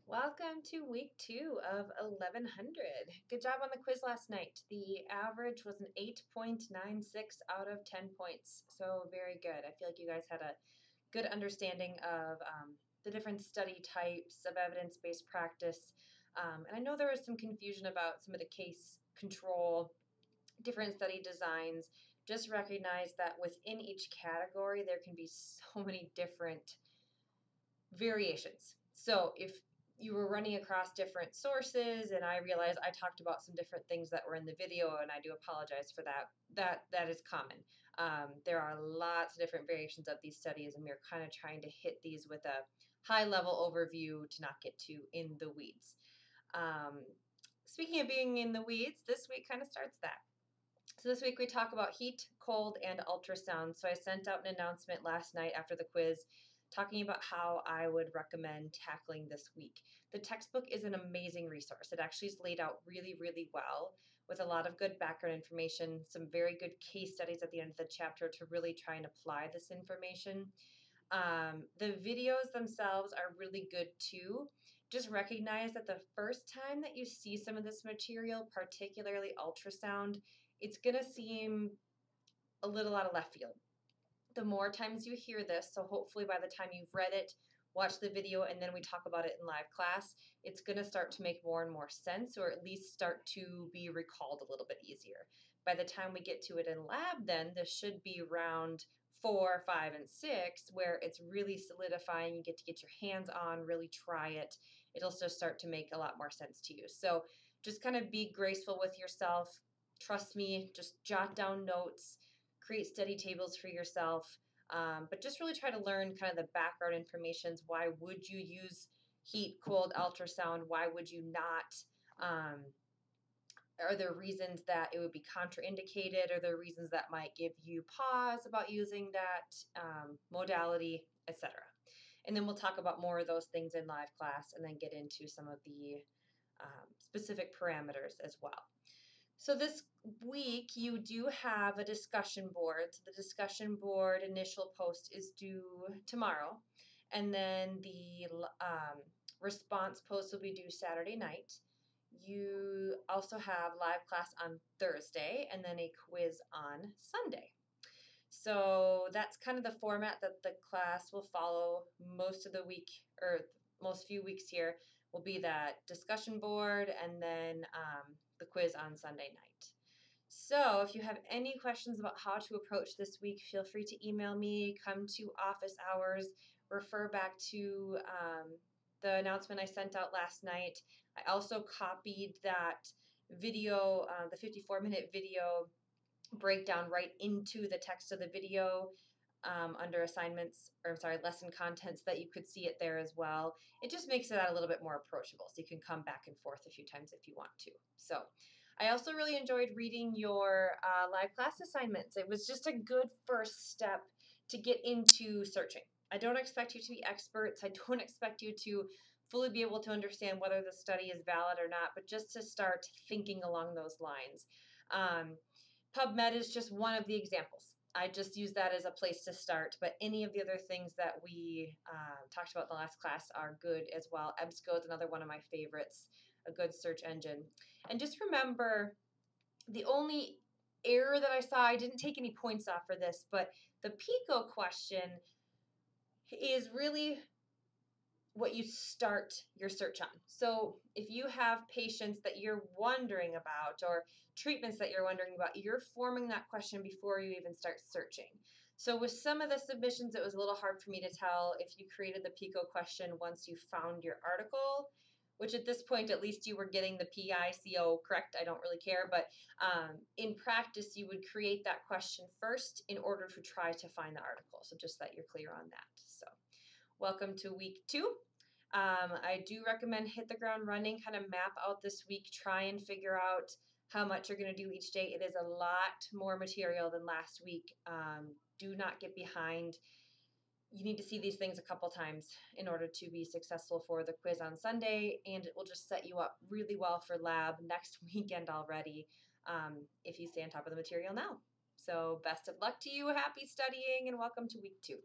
Welcome to week 2 of 1100. Good job on the quiz last night. The average was an 8.96 out of 10 points, so very good. I feel like you guys had a good understanding of the different study types of evidence-based practice. And I know there was some confusion about some of the case control, different study designs. Just recognize that within each category, there can be so many different variations. So if you were running across different sources, and I realized I talked about some different things that were in the video, and I do apologize for that. That is common. There are lots of different variations of these studies, and we're kind of trying to hit these with a high-level overview to not get too in the weeds. Speaking of being in the weeds, this week kind of starts that. So this week we talk about heat, cold, and ultrasound. So I sent out an announcement last night after the quiz talking about how I would recommend tackling this week. The textbook is an amazing resource. It actually is laid out really, really well with a lot of good background information, some very good case studies at the end of the chapter to really try and apply this information. The videos themselves are really good too. Just recognize that the first time that you see some of this material, particularly ultrasound, it's going to seem a little out of left field. The more times you hear this, so hopefully by the time you've read it, watch the video, and then we talk about it in live class, it's going to start to make more and more sense, or at least start to be recalled a little bit easier. By the time we get to it in lab, then this should be round 4, 5, and 6, where it's really solidifying. You get to get your hands on, really try it. It'll just start to make a lot more sense to you. So just kind of be graceful with yourself. Trust me, just jot down notes, create study tables for yourself, but just really try to learn kind of the background information. Why would you use heat, cold, ultrasound? Why would you not? Are there reasons that it would be contraindicated? Are there reasons that might give you pause about using that modality, etc.? And then we'll talk about more of those things in live class and then get into some of the specific parameters as well. So this week you do have a discussion board. So the discussion board initial post is due tomorrow, and then the response post will be due Saturday night. You also have live class on Thursday and then a quiz on Sunday. So that's kind of the format that the class will follow most of the week, or most few weeks here will be that discussion board and then the quiz on Sunday night. So if you have any questions about how to approach this week, feel free to email me, come to office hours, refer back to the announcement I sent out last night. I also copied that video, the 54-minute video breakdown right into the text of the video under assignments, or I'm sorry, lesson contents, that you could see it there as well. It just makes it a little bit more approachable, so you can come back and forth a few times if you want to. So I also really enjoyed reading your live class assignments. It was just a good first step to get into searching. I don't expect you to be experts. I don't expect you to fully be able to understand whether the study is valid or not, but just to start thinking along those lines. PubMed is just one of the examples. I just use that as a place to start, but any of the other things that we talked about in the last class are good as well. EBSCO is another one of my favorites, a good search engine. And just remember, the only error that I saw, I didn't take any points off for this, but the PICO question is really what you start your search on. So if you have patients that you're wondering about or treatments that you're wondering about, you're forming that question before you even start searching. So with some of the submissions, it was a little hard for me to tell if you created the PICO question once you found your article, which at this point, at least you were getting the PICO correct. I don't really care, but in practice, you would create that question first in order to try to find the article. So just that you're clear on that. So welcome to week 2. I do recommend hit the ground running, kind of map out this week, try and figure out how much you're going to do each day. It is a lot more material than last week. Do not get behind. You need to see these things a couple times in order to be successful for the quiz on Sunday, and it will just set you up really well for lab next weekend already if you stay on top of the material now. So best of luck to you, happy studying, and welcome to week 2.